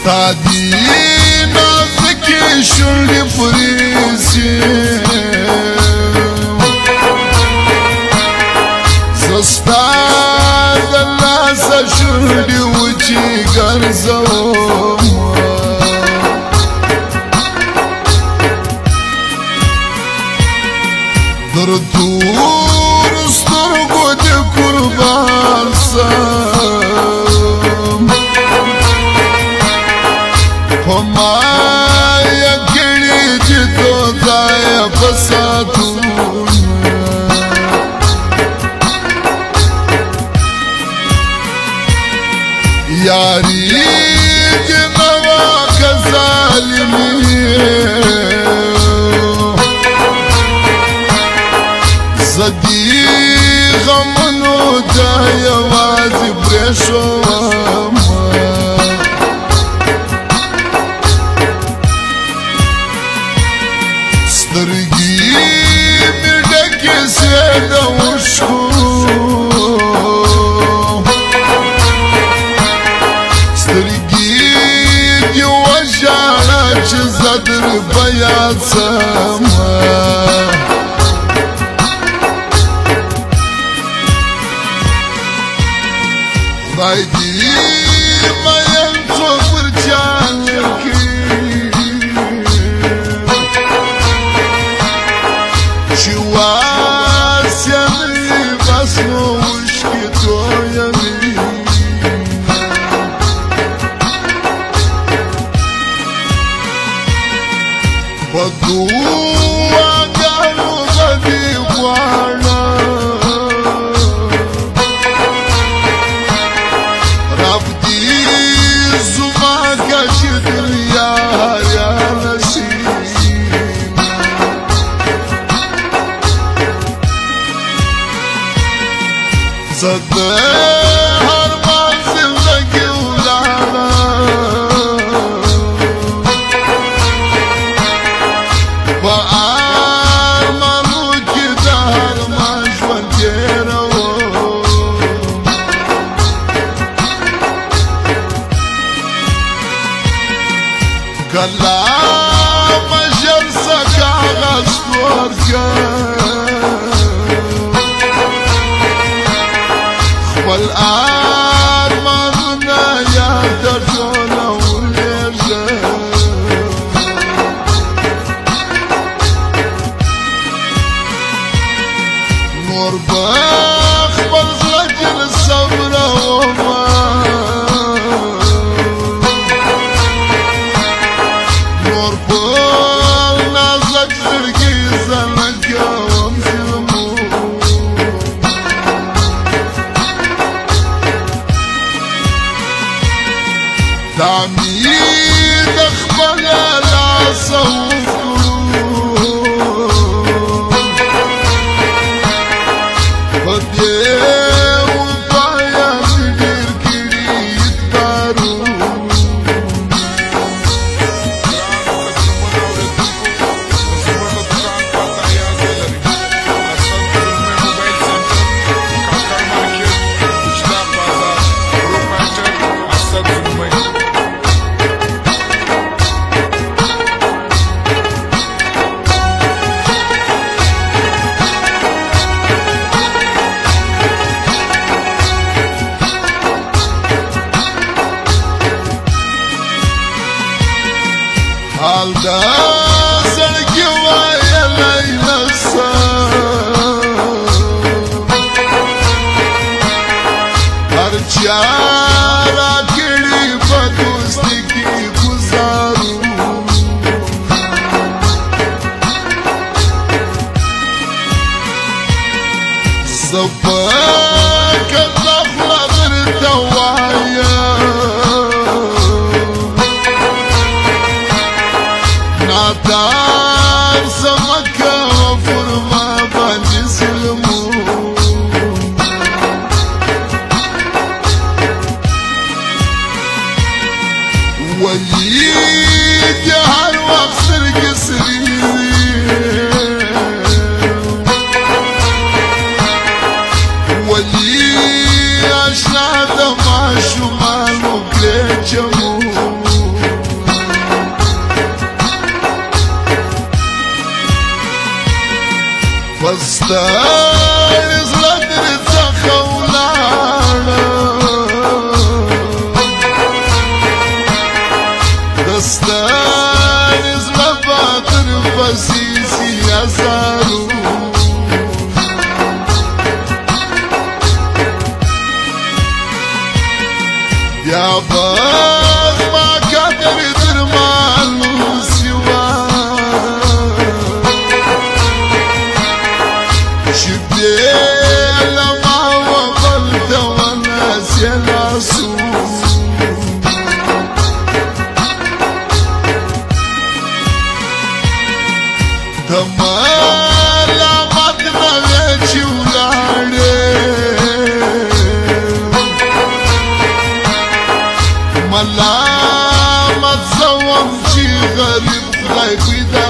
ستادي نازکی شونډې پریسي زستا د لاسه شونډې وچې ګرځوم در تورو سترګو دې قربان سم په ما یې کړي چې تو ځای په ساتون یاری چې نوا که ظالمي زدی غمونو ته یوازې پرېښوم سترګې مې ډکې سوې د اوښکو سترګې دې وژاړه چې زه در په یاد سم خدای دې مین څوک پر چا نه کړي چې واسیانې بس نو اوښکې تویوي په دعاګانو به دې غواړم زه د هر بار زندګي ولاړم په ارمانو کې د ارمان ژوند تېروم کله مژر څه کاغذ تور خپل ارمانونه یاد درځونه ولېږم نور به خپل زړه کې له صبره ومه نور په نازک زړګي زه نه کوم تعمیر د خپل لاسه وکړو په دې وفایا مې ډېر کړي اقرارونه حال دا زړګي وایلی نشم هر چا راکړي په دوستي کې ګزارو زه په کله خوله درته وایم نادار زمکه پر ما باندې ظلمو ولي دې هر وخت سترګې سرې ولي اشنا د ماشومانو کړې جمو ستړی زړه درې څخه ولاړه د ستړي زړه به تر پسې سي ازارو بیا به زما قدر تر مالو سوا چې دې له ما وبل ته ونسې لاسو د ملامت نه وې چې ولاړې ملامت زوم چې غریب خدای پیدا